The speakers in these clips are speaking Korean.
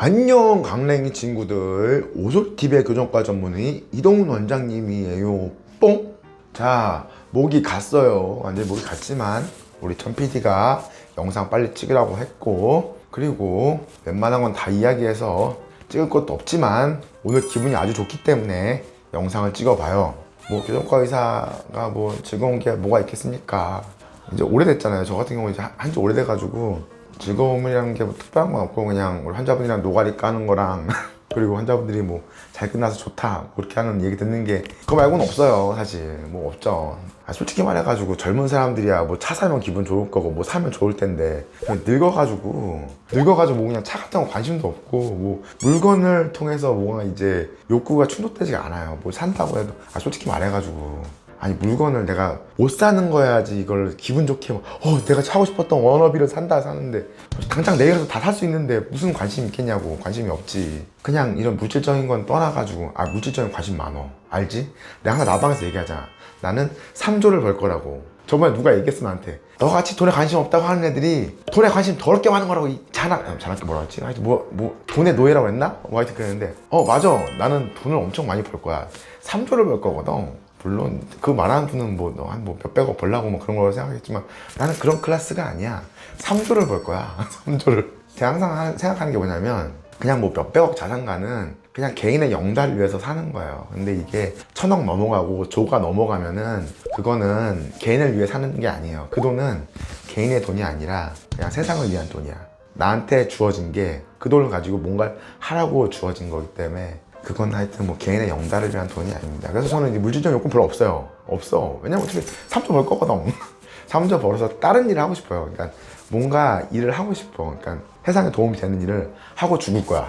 안녕 강냉이 친구들, 오솔TV의 교정과 전문의 이동훈 원장님이에요. 뽕! 자, 목이 갔어요. 완전히 목이 갔지만 우리 천 PD가 영상 빨리 찍으라고 했고, 그리고 웬만한 건 다 이야기해서 찍을 것도 없지만 오늘 기분이 아주 좋기 때문에 영상을 찍어봐요. 뭐 교정과 의사가 뭐 즐거운 게 뭐가 있겠습니까? 이제 오래됐잖아요. 저 같은 경우 이제 한지 오래돼가지고 즐거움이라는 게 뭐 특별한 건 없고, 그냥 우리 환자분이랑 노가리 까는 거랑 그리고 환자분들이 뭐 잘 끝나서 좋다 뭐 그렇게 하는 얘기 듣는 게, 그거 말고는 없어요. 사실 뭐 없죠. 솔직히 말해가지고 젊은 사람들이야 뭐 차 사면 기분 좋을 거고 뭐 사면 좋을 텐데, 늙어가지고 뭐 그냥 차 같은 거 관심도 없고, 뭐 물건을 통해서 뭔가 이제 욕구가 충족되지가 않아요. 뭐 산다고 해도 솔직히 말해가지고, 아니 물건을 내가 못 사는 거야지 이걸 기분 좋게 막, 내가 사고 싶었던 워너비를 사는데 당장 내일 가서 다 살 수 있는데 무슨 관심 있겠냐고. 관심이 없지. 그냥 이런 물질적인 건 떠나가지고, 물질적인 관심 많어. 알지? 내가 항상 나방에서 얘기하잖아. 나는 3조를 벌 거라고. 저번에 누가 얘기했어 나한테. 너같이 돈에 관심 없다고 하는 애들이 돈에 관심 더럽게 많은 거라고. 자나게 뭐라 했지? 하여튼 돈의 노예라고 했나? 뭐 하여튼 그랬는데, 맞아. 나는 돈을 엄청 많이 벌 거야. 3조를 벌 거거든. 물론 그 말하는 분은 한 몇백억 벌라고 뭐 그런 걸 생각했지만, 나는 그런 클래스가 아니야. 3조를 벌 거야. 3조를. 제가 항상 생각하는 게 뭐냐면, 그냥 뭐 몇백억 자산가는 그냥 개인의 영달을 위해서 사는 거예요. 근데 이게 1000억 넘어가고 조가 넘어가면은 그거는 개인을 위해 사는 게 아니에요. 그 돈은 개인의 돈이 아니라 그냥 세상을 위한 돈이야. 나한테 주어진 게 그 돈을 가지고 뭔가를 하라고 주어진 거기 때문에 그건 하여튼 뭐 개인의 영달을 위한 돈이 아닙니다. 그래서 저는 이제 물질적 욕구 별로 없어요. 왜냐면 어차피 3조 벌 거거든. 3조 벌어서 다른 일을 하고 싶어요. 그러니까 뭔가 일을 하고 싶어. 그러니까 세상에 도움이 되는 일을 하고 죽을 거야.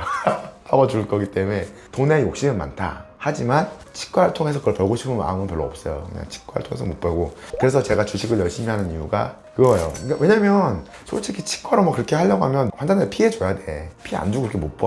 하고 죽을 거기 때문에 돈에 욕심은 많다. 하지만 치과를 통해서 그걸 벌고 싶은 마음은 별로 없어요. 그냥 치과를 통해서 못 벌고. 그래서 제가 주식을 열심히 하는 이유가 그거예요. 그러니까 왜냐면 솔직히 치과로 뭐 그렇게 하려고 하면 환자들 피해 줘야 돼. 피해 안 주고 그렇게 못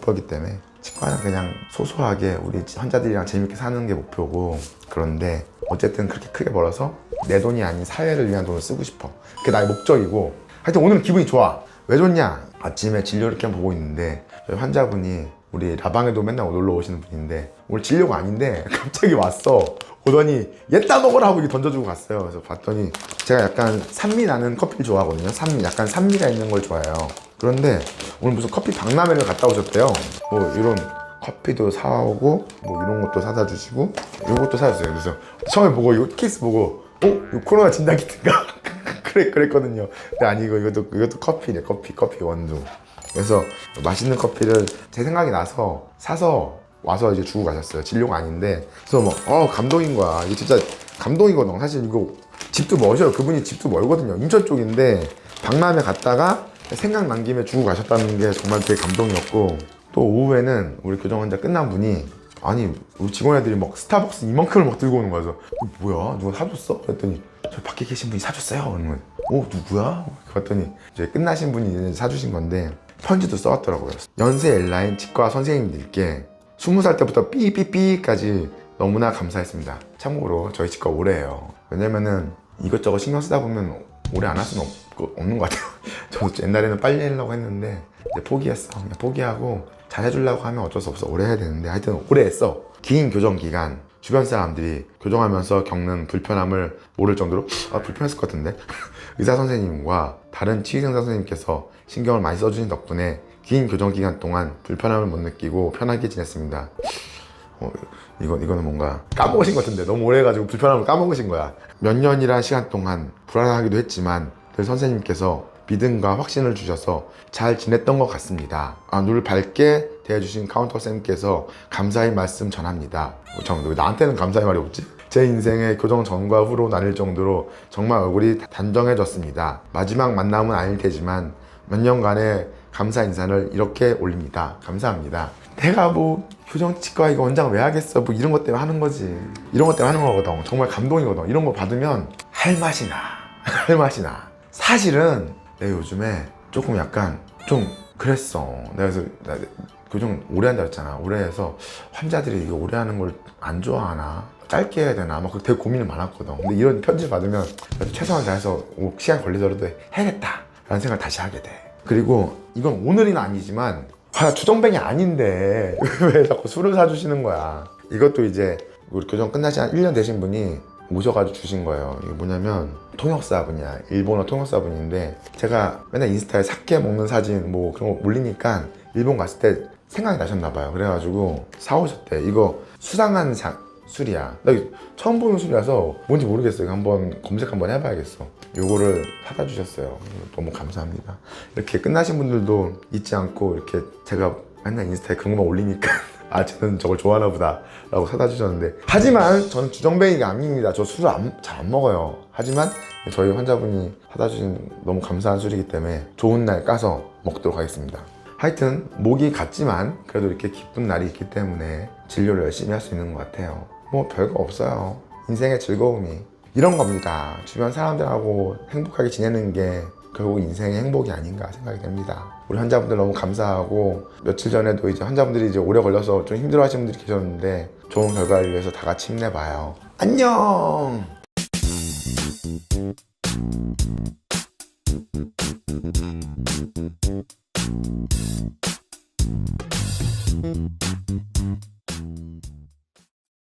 벌기 때문에 치과는 그냥 소소하게 우리 환자들이랑 재밌게 사는 게 목표고. 그런데 어쨌든 그렇게 크게 벌어서 내 돈이 아닌 사회를 위한 돈을 쓰고 싶어. 그게 나의 목적이고. 하여튼 오늘은 기분이 좋아. 왜 좋냐? 아침에 진료를 이렇게 보고 있는데 저희 환자분이 우리 라방에도 맨날 놀러 오시는 분인데, 오늘 진료가 아닌데 갑자기 왔어. 오더니 얘따 먹으라 하고 이렇게 던져주고 갔어요. 그래서 봤더니 제가 약간 산미 나는 커피를 좋아하거든요. 약간 산미가 있는 걸 좋아해요. 그런데 오늘 무슨 커피 박람회를 갔다 오셨대요. 뭐 이런 커피도 사오고 뭐 이런 것도 사다 주시고 이것도 사줬어요. 그래서 처음에 보고 이거 케이스 보고 이거 코로나 진단 키트인가? 그랬거든요. 근데 아니 이것도 커피네. 커피 원두. 그래서 맛있는 커피를 제 생각이 나서 사서 와서 이제 주고 가셨어요. 진료가 아닌데. 그래서 막 감동인 거야. 이게 진짜 감동이거든. 사실 이거 집도 멀어요. 그분이 집도 멀거든요. 인천 쪽인데 박람회 갔다가 생각난 김에 주고 가셨다는 게 정말 되게 감동이었고, 또 오후에는 우리 교정 환자 끝난 분이, 아니 우리 직원애들이 막 스타벅스 이만큼을 막 들고 오는 거야. 그래서 뭐야? 누가 사줬어? 그랬더니 저 밖에 계신 분이 사줬어요. 그러면 누구야? 그랬더니 이제 끝나신 분이 이제 사주신 건데, 편지도 써왔더라고요. 연세 엘라인 치과 선생님들께 20살 때부터 삐삐삐까지 너무나 감사했습니다. 참고로 저희 치과 오래예요. 왜냐면은 이것저것 신경 쓰다 보면 오래 안 할 수는 없는 것 같아요. 저도 옛날에는 빨리 하려고 했는데 이제 포기했어. 그냥 포기하고 잘해주려고 하면 어쩔 수 없어. 오래 해야 되는데 하여튼 오래 했어. 긴 교정 기간 주변 사람들이 교정하면서 겪는 불편함을 모를 정도로 불편했을 것 같은데 의사 선생님과 다른 치의생사 선생님께서 신경을 많이 써주신 덕분에 긴 교정 기간 동안 불편함을 못 느끼고 편하게 지냈습니다. 이거는 뭔가 까먹으신 것 같은데, 너무 오래 해가지고 불편함을 까먹으신 거야. 몇 년이란 시간 동안 불안하기도 했지만 그 선생님께서 믿음과 확신을 주셔서 잘 지냈던 것 같습니다. 늘 밝게 대해주신 카운터 쌤께서 감사의 말씀 전합니다. 왜 나한테는 감사의 말이 없지? 제 인생의 교정 전과 후로 나뉠 정도로 정말 얼굴이 단정해졌습니다. 마지막 만남은 아닐 테지만 몇 년간의 감사 인사를 이렇게 올립니다. 감사합니다. 내가 뭐 교정치과 이거 원장 왜 하겠어? 뭐 이런 것 때문에 하는 거지. 이런 것 때문에 하는 거거든. 정말 감동이거든. 이런 거 받으면 할 맛이 나. 사실은 내가 요즘에 조금 약간 좀 그랬어. 내가 교정 오래 한다 했잖아. 오래 해서 환자들이 이거 오래 하는 걸 안 좋아하나? 짧게 해야 되나? 막 되게 고민이 많았거든. 근데 이런 편지 받으면 최선을 다해서 시간 걸리더라도 해야겠다 라는 생각을 다시 하게 돼. 그리고 이건 오늘은 아니지만 아, 주정뱅이 아닌데 왜 자꾸 술을 사주시는 거야. 이것도 이제 우리 교정 끝나시 한 1년 되신 분이 모셔가지고 주신 거예요. 이게 뭐냐면 통역사분이야. 일본어 통역사분인데 제가 맨날 인스타에 사케 먹는 사진 뭐 그런 거 올리니까 일본 갔을 때 생각이 나셨나 봐요. 그래가지고 사오셨대. 이거 수상한 술이야. 나 이거 처음 보는 술이라서 뭔지 모르겠어요. 한번 검색 한번 해봐야겠어. 요거를 사다 주셨어요. 너무 감사합니다. 이렇게 끝나신 분들도 잊지 않고 이렇게 제가 맨날 인스타에 그런 것만 올리니까 아, 쟤는 저걸 좋아하나 보다 라고 사다 주셨는데, 하지만 저는 주정뱅이가 아닙니다. 저 술을 잘 안 먹어요. 하지만 저희 환자분이 사다 주신 너무 감사한 술이기 때문에 좋은 날 까서 먹도록 하겠습니다. 하여튼 목이 갔지만 그래도 이렇게 기쁜 날이 있기 때문에 진료를 열심히 할 수 있는 것 같아요. 뭐 별거 없어요. 인생의 즐거움이 이런 겁니다. 주변 사람들하고 행복하게 지내는 게 결국 인생의 행복이 아닌가 생각이 됩니다. 우리 환자분들 너무 감사하고, 며칠 전에도 이제 환자분들이 이제 오래 걸려서 좀 힘들어 하시는 분들이 계셨는데 좋은 결과를 위해서 다 같이 힘내봐요. 안녕!